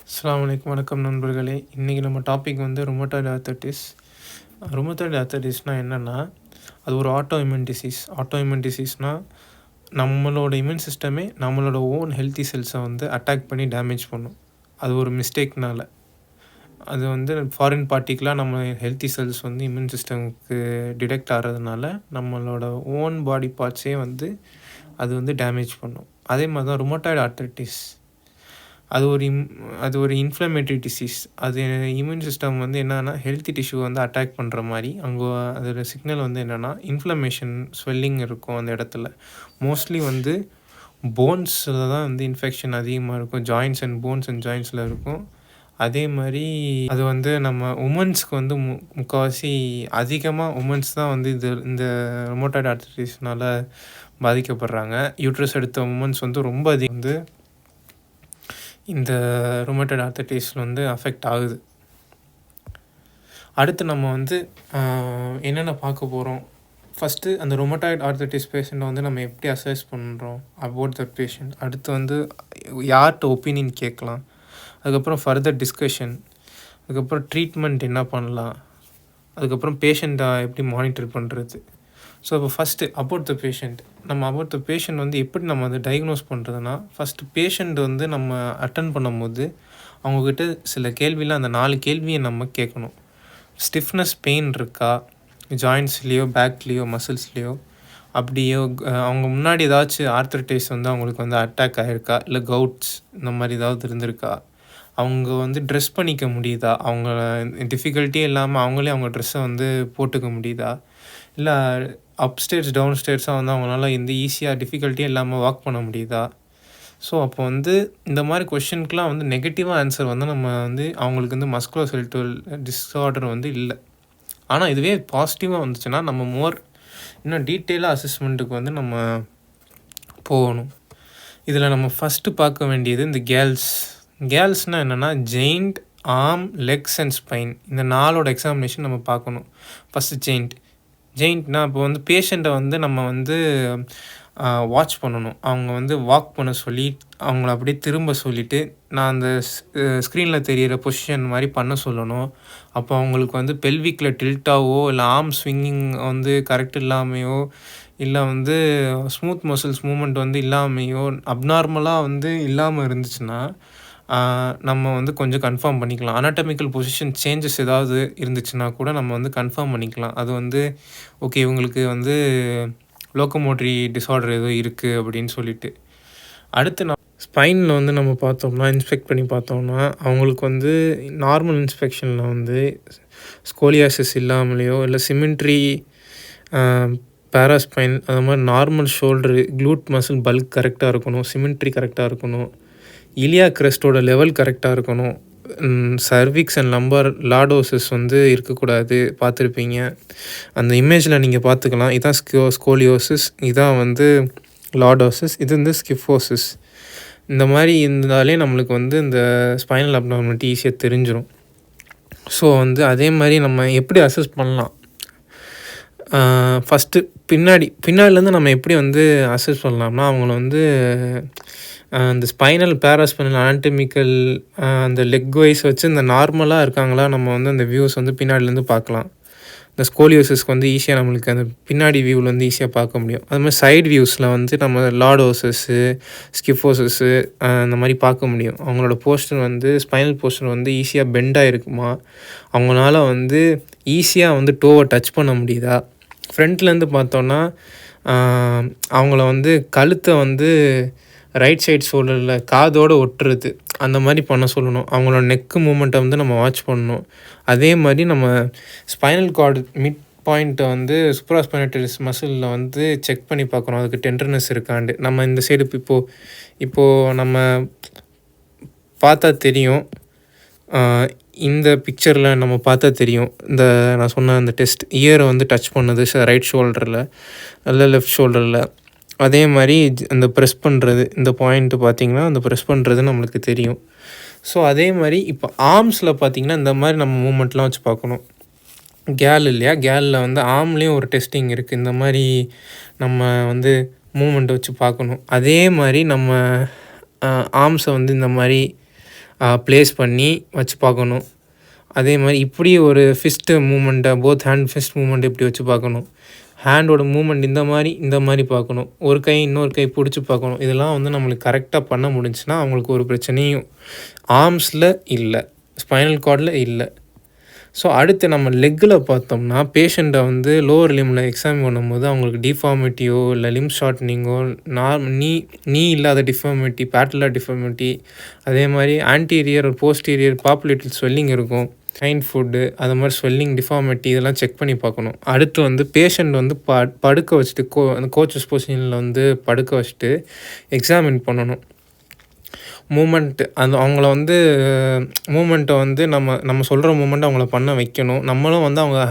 அஸ்ஸலாமு அலைக்கும். வணக்கம் நண்பர்களே. இன்றைக்கி நம்ம டாபிக் வந்து ருமட்டாய்டு ஆர்த்தரைட்டிஸ். ருமட்டாய்டு ஆர்த்தரைட்டிஸ்னால் என்னென்னா, அது ஒரு ஆட்டோஇம்யூன் டிசீஸ். ஆட்டோஇம்யூன் டிசீஸ்னால் நம்மளோட இம்யூன் சிஸ்டமே நம்மளோட ஓன் ஹெல்த்தி செல்ஸை வந்து அட்டாக் பண்ணி டேமேஜ் பண்ணும். அது ஒரு மிஸ்டேக்னால் அது வந்து ஃபாரின் பார்ட்டிக்கலாக நம்ம ஹெல்த்தி செல்ஸ் வந்து இம்யூன் சிஸ்டமுக்கு டிடெக்ட் ஆகிறதுனால நம்மளோட ஓன் பாடி பார்ட்ஸே வந்து அது வந்து டேமேஜ் பண்ணும். அதே மாதிரி தான் ருமட்டாய்டு ஆர்த்தரைட்டிஸ். அது ஒரு இன்ஃப்ளமேட்டரி டிசீஸ். அது இம்யூன் சிஸ்டம் வந்து என்னன்னா ஹெல்த்தி டிஷ்யூ வந்து அட்டாக் பண்ணுற மாதிரி அங்கே அதோட சிக்னல் வந்து என்னென்னா இன்ஃப்ளமேஷன், ஸ்வெல்லிங் இருக்கும் அந்த இடத்துல. மோஸ்ட்லி வந்து போன்ஸில் தான் வந்து இன்ஃபெக்ஷன் அதிகமாக இருக்கும். ஜாயின்ட்ஸ் அண்ட் போன்ஸ் அண்ட் ஜாயின்ட்ஸில் இருக்கும். அதே மாதிரி அது வந்து நம்ம உமன்ஸ்க்கு வந்து முக்கால்வாசி அதிகமாக உமன்ஸ் தான் வந்து இந்த ருமட்டாய்டு ஆர்த்தரைட்டிஸ்னால் பாதிக்கப்படுறாங்க. யூட்ரஸ் எடுத்த உமன்ஸ் வந்து ரொம்ப அதிகம் வந்து இந்த ருமட்டாய்டு ஆர்த்தரைட்டிஸில் வந்து அஃபெக்ட் ஆகுது. அடுத்து நம்ம வந்து என்னென்ன பார்க்க போகிறோம். ஃபஸ்ட்டு அந்த ருமட்டாய்டு ஆர்த்தரைட்டிஸ் பேஷண்ட்டை வந்து நம்ம எப்படி அசஸ் பண்ணுறோம் அபவுட் த பேஷண்ட். அடுத்து வந்து யார்கிட்ட ஒப்பீனியன் கேட்கலாம். அதுக்கப்புறம் ஃபர்தர் டிஸ்கஷன். அதுக்கப்புறம் ட்ரீட்மெண்ட் என்ன பண்ணலாம். அதுக்கப்புறம் பேஷண்ட்டை எப்படி மானிட்டர் பண்ணுறது. ஸோ இப்போ ஃபஸ்ட்டு அபவுட் த பேஷண்ட். நம்ம அபவுட் த பேஷண்ட் வந்து எப்படி நம்ம அதை டயக்னோஸ் பண்ணுறதுனா, ஃபஸ்ட்டு பேஷண்ட் வந்து நம்ம அட்டன் பண்ணும்போது அவங்கக்கிட்ட சில கேள்விலாம் அந்த 4 கேள்வியை நம்ம கேட்கணும். ஸ்டிஃப்னஸ் பெயின் இருக்கா, ஜாயின்ட்ஸ்லேயோ பேக்லேயோ மசில்ஸ்லேயோ, அப்படியோ அவங்க முன்னாடி ஏதாச்சும் ஆர்த்தரைட்டிஸ் வந்து அவங்களுக்கு வந்து அட்டாக் ஆகிருக்கா, இல்லை கவுட்ஸ் இந்த மாதிரி ஏதாவது இருந்திருக்கா, அவங்க வந்து ட்ரெஸ் பண்ணிக்க முடியுதா, அவங்க டிஃபிகல்ட்டியே இல்லாமல் அவங்களே அவங்க ட்ரெஸ்ஸை வந்து போட்டுக்க முடியுதா, இல்லை அப்ஸ்டேர்ஸ் டவுன் ஸ்டேர்ஸாக வந்து அவங்களால இந்த ஈஸியாக டிஃபிகல்ட்டியே இல்லாமல் வாக் பண்ண முடியுதா. ஸோ அப்போ வந்து இந்த மாதிரி கொஷினுக்கெலாம் வந்து நெகட்டிவாக ஆன்சர் வந்து நம்ம வந்து அவங்களுக்கு வந்து மஸ்குலோஸ்கெலட்டல் டிஸார்டர் வந்து இல்லை. ஆனால் இதுவே பாசிட்டிவாக வந்துச்சுன்னா நம்ம இன்னும் டீட்டெயிலாக அசஸ்மெண்ட்டுக்கு வந்து நம்ம போகணும். இதில் நம்ம ஃபஸ்ட்டு பார்க்க வேண்டியது இந்த கேர்ள்ஸ்னால் என்னென்னா giant, arm, Lex and spine. இந்த 4ஓட எக்ஸாமினேஷன் நம்ம பார்க்கணும். ஃபஸ்ட்டு ஜெயிண்ட்னால் இப்போ வந்து பேஷண்ட்டை வந்து நம்ம வந்து வாட்ச் பண்ணணும். அவங்க வந்து வாக் பண்ண சொல்லி அவங்கள அப்படியே திரும்ப சொல்லிவிட்டு நான் அந்த ஸ்க்ரீனில் தெரிகிற பொசிஷன் மாதிரி பண்ண சொல்லணும். அப்போ அவங்களுக்கு வந்து பெல்விக்கில் டில்ட்டாவோ இல்லை ஆர்ம் ஸ்விங்கிங் வந்து கரெக்ட் இல்லாமையோ, இல்லை வந்து ஸ்மூத் மசில்ஸ் மூமெண்ட் வந்து இல்லாமையோ, அப்நார்மலாக வந்து இல்லாமல் இருந்துச்சுன்னா நம்ம வந்து கொஞ்சம் கன்ஃபார்ம் பண்ணிக்கலாம். அனாட்டமிக்கல் பொசிஷன் சேஞ்சஸ் ஏதாவது இருந்துச்சுன்னா கூட நம்ம வந்து கன்ஃபார்ம் பண்ணிக்கலாம். அது வந்து ஓகே இவங்களுக்கு வந்து லோக்கோமோட்டரி டிஸார்டர் ஏதோ இருக்குது அப்படின்னு சொல்லிட்டு. அடுத்து ஸ்பைனில் வந்து நம்ம பார்த்தோம்னா இன்ஸ்பெக்ட் பண்ணி பார்த்தோம்னா அவங்களுக்கு வந்து நார்மல் இன்ஸ்பெக்ஷனில் வந்து ஸ்கோலியாசிஸ் இல்லாமலேயோ இல்லை சிமெண்ட்ரி, பேராஸ்பைன், அது மாதிரி normal shoulder, glute muscle bulk கரெக்டாக இருக்கணும், சிமெண்ட்ரி கரெக்டாக இருக்கணும், இலியா கிரெஸ்டோட லெவல் கரெக்டாக இருக்கணும், சர்விக்ஸ் அண்ட் லம்பார் லார்டோசிஸ் வந்து இருக்கக்கூடாது. பார்த்துருப்பீங்க அந்த இமேஜில் நீங்கள் பார்த்துக்கலாம். இதான் ஸ்கோலியோசிஸ், இதான் வந்து லார்டோசிஸ், இது வந்து ஸ்கிஃபோசிஸ். இந்த மாதிரி இருந்தாலே நம்மளுக்கு வந்து இந்த ஸ்பைனல் அப்நார்மாலிட்டி ஈஸியாக தெரிஞ்சிடும். ஸோ வந்து அதே மாதிரி நம்ம எப்படி அசஸ் பண்ணலாம். ஃபஸ்ட்டு பின்னாடிலேருந்து நம்ம எப்படி வந்து அசஸ் பண்ணலாம்னா அவங்கள வந்து அந்த ஸ்பைனல், பேராஸ்பைனல், அனாட்டமிக்கல், அந்த லெக் வைஸ் வச்சு இந்த நார்மலாக இருக்காங்களா நம்ம வந்து அந்த வியூஸ் வந்து பின்னாடிலேருந்து பார்க்கலாம். இந்த ஸ்கோலியோசிஸ்க்கு வந்து ஈஸியாக நம்மளுக்கு அந்த பின்னாடி வியூவில் வந்து ஈஸியாக பார்க்க முடியும். அது மாதிரி சைடு வியூஸில் வந்து நம்ம லார்டோசிஸ்ஸு, ஸ்கிஃபோசிஸ்ஸு அந்த மாதிரி பார்க்க முடியும். அவங்களோட போஸ்டர் வந்து ஸ்பைனல் போஸ்டர் வந்து ஈஸியாக பெண்டாக இருக்குமா, அவங்களால வந்து ஈஸியாக வந்து டோவை டச் பண்ண முடியுதா. ஃப்ரண்ட்லேருந்து பார்த்தோன்னா அவங்கள வந்து கழுத்தை வந்து ரைட் சைட் ஷோல்டரில் காதோடு ஒட்டுறது அந்த மாதிரி பண்ண சொல்லணும். அவங்களோட நெக்கு மூமெண்ட்டை வந்து நம்ம வாட்ச் பண்ணணும். அதே மாதிரி நம்ம ஸ்பைனல் கார்டு மிட் பாயிண்ட்டை வந்து சூப்பராஸ்பைனட்டரிஸ் மசிலில் வந்து செக் பண்ணி பார்க்குறோம் அதுக்கு டெண்டர்னஸ் இருக்காண்டு. நம்ம இந்த சைடு இப்போது நம்ம பார்த்தா தெரியும். இந்த பிக்சரில் நம்ம பார்த்தா தெரியும். இந்த நான் சொன்ன அந்த டெஸ்ட் இயரை வந்து டச் பண்ணது ரைட் ஷோல்டரில் இல்லை லெஃப்ட் ஷோல்டரில். அதே மாதிரி அந்த ப்ரெஸ் பண்ணுறது, இந்த பாயிண்ட்டு பார்த்திங்கன்னா அந்த ப்ரெஸ் பண்ணுறது நம்மளுக்கு தெரியும். ஸோ அதே மாதிரி இப்போ ஆர்ம்ஸில் பார்த்திங்கன்னா இந்த மாதிரி நம்ம மூமெண்ட்லாம் வச்சு பார்க்கணும். கேலில் வந்து ஆர்ம்லேயும் ஒரு டெஸ்டிங் இருக்குது. இந்த மாதிரி நம்ம வந்து மூமெண்ட்டை வச்சு பார்க்கணும். அதே மாதிரி நம்ம ஆர்ம்ஸை வந்து இந்த மாதிரி ப்ளேஸ் பண்ணி வச்சு பார்க்கணும். அதே மாதிரி இப்படி ஒரு ஃபிஸ்ட்டு மூமெண்ட்டை போத் ஹேண்ட் ஃபிஸ்ட் மூமெண்ட் இப்படி வச்சு பார்க்கணும். ஹேண்டோட மூமெண்ட் இந்த மாதிரி பார்க்கணும். ஒரு கை இன்னொரு கை பிடிச்சி பார்க்கணும். இதெல்லாம் வந்து நம்மளுக்கு கரெக்டாக பண்ண முடிஞ்சுன்னா அவங்களுக்கு ஒரு பிரச்சனையும் ஆர்ம்ஸில் இல்லை, ஸ்பைனல் கார்டில் இல்லை. ஸோ அடுத்து நம்ம லெக்கில் பார்த்தோம்னா பேஷண்ட்டை வந்து லோவர் லிம்மில் எக்ஸாமின் பண்ணும்போது அவங்களுக்கு டிஃபார்மிட்டியோ இல்லை லிம் ஷார்ட்னிங்கோ நீ இல்லாத டிஃபார்மிட்டி, பேட்டலர் டிஃபார்மிட்டி, அதே மாதிரி ஆன்டீரியர் போஸ்டீரியர் பாப்புலேட்டட் ஸ்வெல்லிங் இருக்கும், ஹைண்ட் ஃபுட்டு, அது மாதிரி ஸ்வெல்லிங் டிஃபார்மிட்டி இதெல்லாம் செக் பண்ணி பார்க்கணும். அடுத்து வந்து பேஷண்ட் வந்து படுக்க வச்சுட்டு அந்த கோச்சஸ் பொசிஷனில் வந்து படுக்க வச்சுட்டு எக்ஸாமின் பண்ணணும். மூமெண்ட்டு அவங்கள வந்து மூமெண்ட்டை வந்து நம்ம சொல்கிற மூமெண்ட்டை அவங்கள பண்ண வைக்கணும். நம்மளும் வந்து அவங்க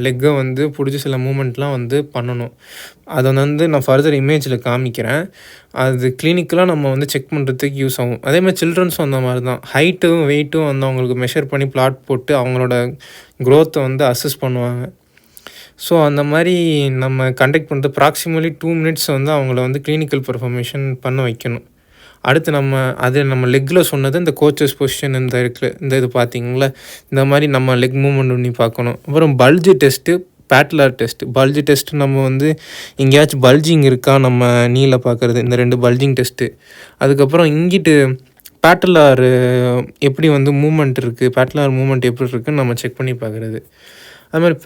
லெக்கை வந்து பிடிச்சி சில மூமெண்ட்லாம் வந்து பண்ணணும். அதை வந்து நான் ஃபர்தர் இமேஜில் காமிக்கிறேன். அது கிளினிக்கலாக நம்ம வந்து செக் பண்ணுறதுக்கு யூஸ் ஆகும். அதேமாதிரி சில்ட்ரன்ஸும் அந்த மாதிரி தான். ஹைட்டும் வெயிட்டும் வந்து அவங்களுக்கு மெஷர் பண்ணி பிளாட் போட்டு அவங்களோட க்ரோத்தை வந்து அசஸ் பண்ணுவாங்க. ஸோ அந்த மாதிரி நம்ம கண்டக்ட் பண்ணுறது ப்ராக்சிமலி 2 minutes வந்து அவங்கள வந்து கிளினிக்கல் பர்ஃபார்மேஷன் பண்ண வைக்கணும். அடுத்து நம்ம லெக்கில் சொன்னது இந்த கோச்சஸ் பொசிஷன் இந்த இது பார்த்திங்களா, இந்த மாதிரி நம்ம லெக் மூமெண்ட் பண்ணி பார்க்கணும். அப்புறம் பல்ஜி டெஸ்ட்டு, பேட்லர் டெஸ்ட்டு. பல்ஜி டெஸ்ட்டு நம்ம வந்து எங்கேயாச்சும் பல்ஜிங் இருக்கா நம்ம நீயில் பார்க்குறது, இந்த 2 பல்ஜிங் டெஸ்ட்டு. அதுக்கப்புறம் இங்கிட்டு பேட்டலார் எப்படி வந்து மூமெண்ட் இருக்குது, பேட்டலார் மூமெண்ட் எப்படி இருக்குதுன்னு நம்ம செக் பண்ணி பார்க்குறது. அது மாதிரி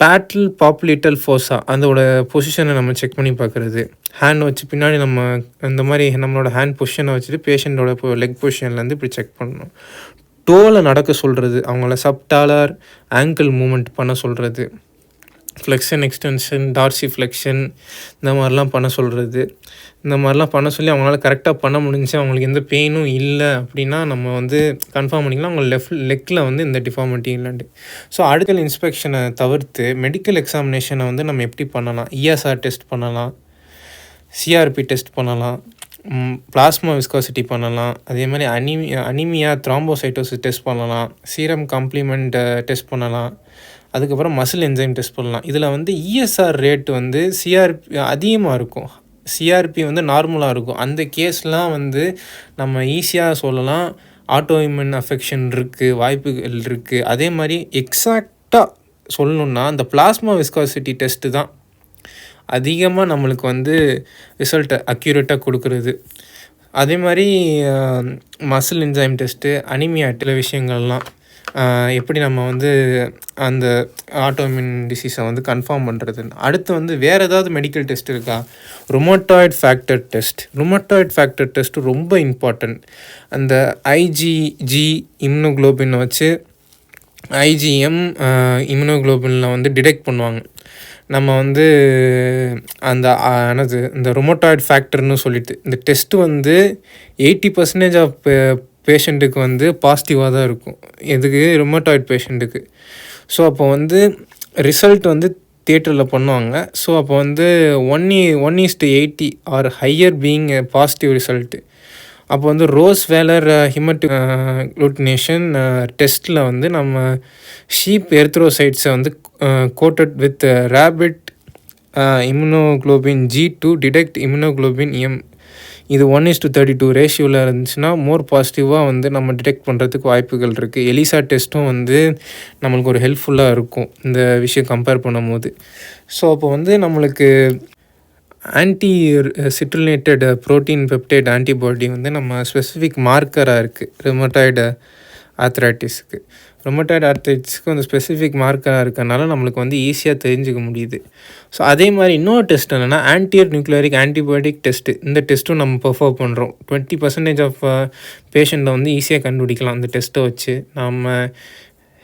பேட்டல் பாப்புலேட்டல் ஃபோர்ஸா அதோட பொசிஷனை நம்ம செக் பண்ணி பார்க்குறது. ஹேண்ட் வச்சு பின்னாடி நம்ம இந்த மாதிரி நம்மளோட ஹேண்ட் பொசிஷனை வச்சுட்டு பேஷண்ட்டோட லெக் பொசிஷன்லேருந்து இப்படி செக் பண்ணணும். டோவில் நடக்க சொல்கிறது, அவங்கள சப்டாலர் ஆங்கிள் மூமெண்ட் பண்ண சொல்கிறது, ஃப்ளெக்ஷன் எக்ஸ்டென்ஷன், டார்சி ஃப்ளெக்ஷன், இந்த மாதிரிலாம் பண்ண சொல்கிறது. இந்த மாதிரிலாம் பண்ண சொல்லி அவங்களால கரெக்டாக பண்ண முடிஞ்சு அவங்களுக்கு எந்த பெயினும் இல்லை அப்படின்னா நம்ம வந்து கன்ஃபார்ம் பண்ணிக்கலாம் அவங்க லெக்கில் வந்து இந்த டிஃபார்மிட்டி இல்லைன்ட்டு. ஸோ அடுத்த இன்ஸ்பெக்ஷனை தவிர்த்து மெடிக்கல் எக்ஸாமினேஷனை வந்து நம்ம எப்படி பண்ணலாம்? இஎஸ்ஆர் டெஸ்ட் பண்ணலாம், சிஆர்பி டெஸ்ட் பண்ணலாம், பிளாஸ்மா விஸ்காசிட்டி பண்ணலாம், அதே மாதிரி அனிமியா த்ராம்போசைட்டோசிஸ் டெஸ்ட் பண்ணலாம், சீரம் காம்ப்ளிமெண்ட் டெஸ்ட் பண்ணலாம், அதுக்கப்புறம் மசில் என்சைம் டெஸ்ட் பண்ணலாம். இதில் வந்து இஎஸ்ஆர் ரேட் வந்து சிஆர்பி அதிகமாக இருக்கும், சிஆர்பி வந்து நார்மலாக இருக்கும். அந்த கேஸ்லாம் வந்து நம்ம ஈஸியாக சொல்லலாம் ஆட்டோ இம்யூன் அஃபெக்ஷன் இருக்குது, வாய்ப்புகள் இருக்குது. அதே மாதிரி எக்ஸாக்டாக சொல்லணுன்னா அந்த பிளாஸ்மா விஸ்காசிட்டி டெஸ்ட்டு தான் அதிகமாக நம்மளுக்கு வந்து ரிசல்ட்டை அக்யூரேட்டாக கொடுக்குறது. அதே மாதிரி மசில் என்சைம் டெஸ்ட்டு, அனிமியா விஷயங்கள்லாம் எப்படி நம்ம வந்து அந்த ஆட்டோமின் டிசீஸை வந்து கன்ஃபார்ம் பண்ணுறது. அடுத்து வந்து வேறு ஏதாவது மெடிக்கல் டெஸ்ட் இருக்கா? Rheumatoid factor test. Rheumatoid factor test ரொம்ப இம்பார்ட்டன்ட். அந்த ஐஜிஜி இம்யூனோகுளோபினை வச்சு ஐஜிஎம் இம்யூனோகுளோபினில் வந்து டிடெக்ட் பண்ணுவாங்க. நம்ம வந்து இந்த ருமட்டாய்ட் ஃபேக்டர்னு சொல்லிட்டு இந்த டெஸ்ட்டு வந்து 80% ஆஃப் பேஷண்ட்டுக்கு வந்து பாசிட்டிவாக தான் இருக்கும். எதுக்கு? ருமட்டாய்ட் பேஷண்ட்டுக்கு. ஸோ அப்போ வந்து ரிசல்ட் வந்து தியேட்டரில் பண்ணுவாங்க. ஸோ அப்போ வந்து 1:80 are higher being positive result. அப்போ வந்து ரோஸ் வேலர் ஹிமட்டோக்ளூட்டினேஷன் டெஸ்ட்டில் வந்து நம்ம ஷீப் எர்த்ரோசைட்ஸை வந்து coated with rabbit immunoglobulin G2 detect immunoglobulin M. இது 1:32 ரேஷியோவில் இருந்துச்சுன்னா மோர் பாசிட்டிவாக வந்து நம்ம டிடெக்ட் பண்ணுறதுக்கு வாய்ப்புகள் இருக்குது. எலிசா டெஸ்ட்டும் வந்து நம்மளுக்கு ஒரு ஹெல்ப்ஃபுல்லாக இருக்கும் இந்த விஷயம் கம்பேர் பண்ணும் போது. ஸோ அப்போ வந்து நம்மளுக்கு ஆன்டி சிட்ரிலேட்டட் ப்ரோட்டீன் பெப்டைட் ஆன்டிபாடி வந்து நம்ம ஸ்பெசிஃபிக் மார்க்கராக இருக்குது ருமட்டாய்டு ஆர்த்ரைட்டிஸ்க்கு. ருமட்டாய்டு ஆர்த்ரைட்டிஸ்க்கு அந்த ஸ்பெசிஃபிக் மார்க்கராக இருக்கிறனால நம்மளுக்கு வந்து ஈஸியாக தெரிஞ்சுக்க முடியுது. ஸோ அதே மாதிரி இன்னொரு டெஸ்ட் என்னென்னா ஆன்டியர் நியூக்ளியரிக் ஆன்டிபயோட்டிக் டெஸ்ட்டு. இந்த டெஸ்ட்டும் நம்ம பெர்ஃபார்ம் பண்ணுறோம். 20% ஆஃப் பேஷண்ட்டை வந்து ஈஸியாக கண்டுபிடிக்கலாம் அந்த டெஸ்ட்டை வச்சு. நம்ம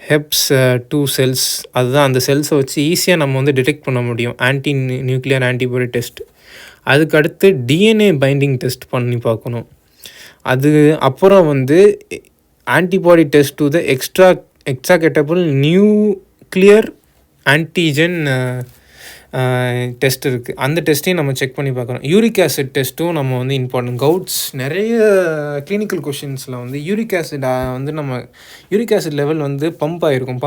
ஹெப்ஸ் 2 செல்ஸ், அதுதான் அந்த செல்ஸை வச்சு ஈஸியாக நம்ம வந்து டிடெக்ட் பண்ண முடியும் ஆன்டி நியூக்ளியர் ஆன்டிபாடி டெஸ்ட். அதுக்கடுத்து டிஎன்ஏ பைண்டிங் டெஸ்ட் பண்ணி பார்க்கணும். அது அப்புறம் வந்து antibody test to the extractable nuclear antigen test இருக்குது. அந்த டெஸ்ட்டையும் நம்ம செக் பண்ணி பார்க்குறோம். யூரிக் ஆசிட் டெஸ்ட்டும் நம்ம வந்து இம்பார்ட்டன்ட். கவுட்ஸ் நிறைய கிளினிக்கல் கொஷின்ஸில் வந்து யூரிக் ஆசிட் வந்து நம்ம யூரிக் ஆசிட் லெவல் வந்து பம்ப் ஆகிருக்கும்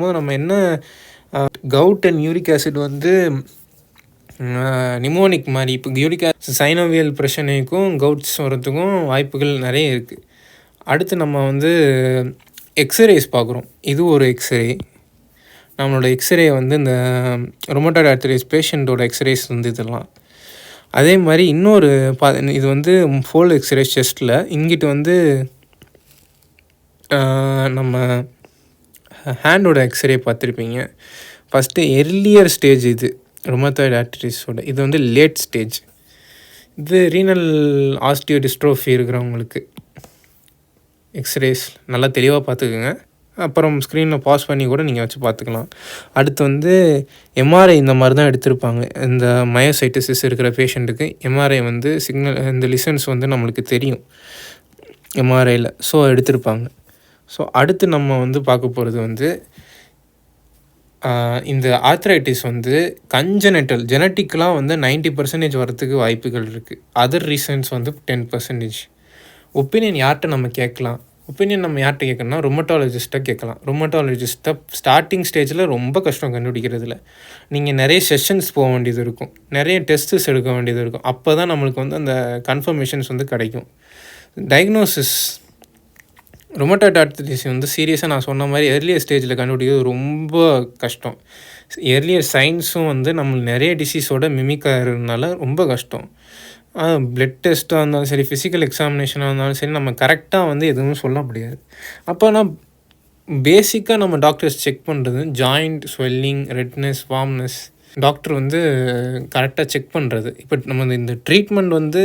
போது நம்ம என்ன கவுட் அண்ட் யூரிக் ஆசிட் வந்து நிமோனிக் மாதிரி. இப்போ யூரிக் ஆசிட் சைனோவியல் பிரச்சனைக்கும் கவுட்ஸ் வரத்துக்கும் வாய்ப்புகள் நிறைய இருக்குது. அடுத்து நம்ம வந்து எக்ஸ்ரேஸ் பார்க்குறோம். இது ஒரு எக்ஸ்ரே. நம்மளோட எக்ஸ்ரே வந்து இந்த ரொமட்டாய்டு ஆர்த்ரைட்டிஸ் பேஷண்ட்டோட எக்ஸ்ரேஸ் வந்து இதெல்லாம். அதே மாதிரி இன்னொரு இது வந்து ஃபோல் எக்ஸ்ரே செஸ்ட்டில். இங்கிட்டு வந்து நம்ம ஹேண்டோட எக்ஸ்ரே பார்த்துருப்பீங்க. ஃபஸ்ட்டு எர்லியர் ஸ்டேஜ் இது ரொமட்டாய்டு ஆர்த்ரைட்டிஸோட. இது வந்து லேட் ஸ்டேஜ். இது ரீனல் ஆஸ்டியோடிஸ்ட்ரோஃபி இருக்கிறவங்களுக்கு எக்ஸ்ரேஸ் நல்லா தெளிவாக பார்த்துக்குங்க. அப்புறம் ஸ்க்ரீனில் பாஸ் பண்ணி கூட நீங்கள் வச்சு பார்த்துக்கலாம். அடுத்து வந்து எம்ஆர்ஐ இந்த மாதிரி தான் எடுத்திருப்பாங்க. இந்த மயோசைட்டிஸ் இருக்கிற பேஷண்ட்டுக்கு எம்ஆர்ஐ வந்து சிக்னல் இந்த லிசன்ஸ் வந்து நம்மளுக்கு தெரியும் எம்ஆர்ஐயில். ஸோ எடுத்திருப்பாங்க. ஸோ அடுத்து நம்ம வந்து பார்க்க போகிறது வந்து இந்த ஆர்த்ரைட்டிஸ் வந்து கன்ஜெனட்டல் ஜெனட்டிக்கலாக வந்து 90% வரத்துக்கு வாய்ப்புகள் இருக்குது. அதர் ரீசன்ஸ் வந்து 10%. ஒப்பீனியன் யார்கிட்ட நம்ம கேட்கலாம்? ஒப்பீனியன் நம்ம யார்கிட்ட கேட்கணும்னா ருமட்டாலஜிஸ்ட்டை கேட்கலாம். ருமட்டாலஜிஸ்ட்டை ஸ்டார்டிங் ஸ்டேஜில் ரொம்ப கஷ்டம் கண்டுபிடிக்கிறதுல. நீங்கள் நிறைய செஷன்ஸ் போக வேண்டியது இருக்கும், நிறைய டெஸ்ட்ஸ் எடுக்க வேண்டியது இருக்கும். அப்போ தான் நம்மளுக்கு வந்து அந்த கன்ஃபர்மேஷன்ஸ் வந்து கிடைக்கும். டயக்னோசிஸ் ரொமட்டாய்டு ஆர்த்ரைட்டிஸ் வந்து சீரியஸாக நான் சொன்ன மாதிரி எர்லியர் ஸ்டேஜில் கண்டுபிடிக்கிறது ரொம்ப கஷ்டம். எர்லியர் சைன்ஸும் வந்து நம்மளுக்கு நிறைய டிசீஸோட மிமிக்காக இருக்கிறதுனால ரொம்ப கஷ்டம். பிளட் டெஸ்ட்டாக இருந்தாலும் சரி, ஃபிசிக்கல் எக்ஸாமினேஷனாக இருந்தாலும் சரி, நம்ம கரெக்டாக வந்து எதுவும் சொல்ல முடியாது. அப்போனா பேசிக்காக நம்ம டாக்டர்ஸ் செக் பண்ணுறது joint swelling, redness, warmness. Doctor வந்து கரெக்டாக செக் பண்ணுறது. இப்போ நம்ம இந்த ட்ரீட்மெண்ட் வந்து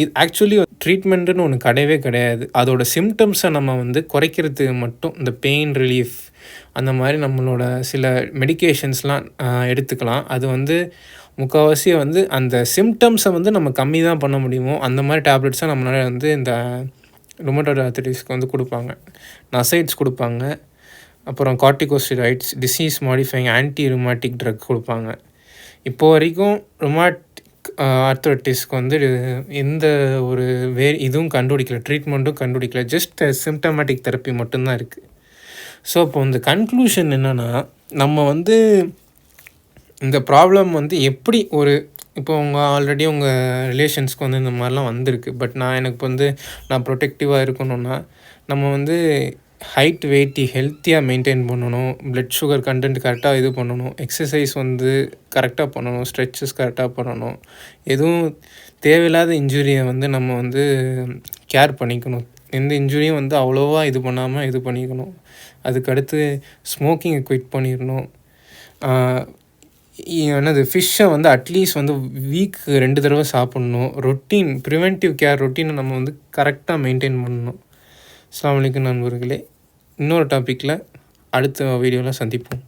இது ஆக்சுவலி ட்ரீட்மெண்ட்டுன்னு ஒன்று கிடையவே கிடையாது. அதோட சிம்டம்ஸை நம்ம வந்து குறைக்கிறதுக்கு மட்டும் இந்த பெயின் ரிலீஃப் அந்த மாதிரி நம்மளோட சில மெடிக்கேஷன்ஸ்லாம் எடுத்துக்கலாம். அது வந்து முக்கால்வாசி வந்து அந்த சிம்டம்ஸை வந்து நம்ம கம்மி தான் பண்ண முடியுமோ அந்த மாதிரி டேப்லெட்ஸை நம்மளால் வந்து இந்த ருமட்டாய்டு ஆர்த்ரைட்டிஸ்க்கு வந்து கொடுப்பாங்க. நசைட்ஸ் கொடுப்பாங்க, அப்புறம் corticosteroids, disease modifying anti rheumatic drug கொடுப்பாங்க. இப்போ வரைக்கும் ஆர்த்ரைட்டிஸ்க்கு வந்து எந்த ஒரு இதுவும் கண்டுபிடிக்கல, ட்ரீட்மெண்ட்டும் கண்டுபிடிக்கல. ஜஸ்ட் சிம்டமேட்டிக் தெரப்பி மட்டும்தான் இருக்குது. ஸோ இப்போ இந்த கன்க்ளூஷன் என்னென்னா, நம்ம வந்து இந்த ப்ராப்ளம் வந்து எப்படி இப்போ ஆல்ரெடி உங்கள் ரிலேஷன்ஸ்க்கு வந்து இந்த மாதிரிலாம் வந்திருக்கு. பட் எனக்கு வந்து நான் ப்ரொடெக்டிவாக இருக்கணும்னா நம்ம வந்து ஹைட், வெயிட் ஹெல்த்தியாக மெயின்டைன் பண்ணணும், பிளட் சுகர் கண்டென்ட் கரெக்டாக இது பண்ணணும், எக்ஸசைஸ் வந்து கரெக்டாக பண்ணணும், ஸ்ட்ரெச்சஸ் கரெக்டாக பண்ணணும், எதுவும் தேவையில்லாத இன்ஜுரியை வந்து நம்ம வந்து கேர் பண்ணிக்கணும். எந்த இன்ஜுரியும் வந்து அவ்வளோவா இது பண்ணாமல் இது பண்ணிக்கணும். அதுக்கடுத்து ஸ்மோக்கிங்கை குவிட் பண்ணிடணும். ஃபிஷ்ஷை வந்து அட்லீஸ்ட் வந்து வீக்கு 2 தடவை சாப்பிட்ணும். ப்ரிவென்டிவ் கேர் ரொட்டீனை நம்ம வந்து கரெக்டாக மெயின்டைன் பண்ணணும். அஸ்ஸலாமு அலைக்கும் நண்பர்களே. இன்னொரு டாப்பிக்கில் அடுத்த வீடியோவில் சந்திப்போம்.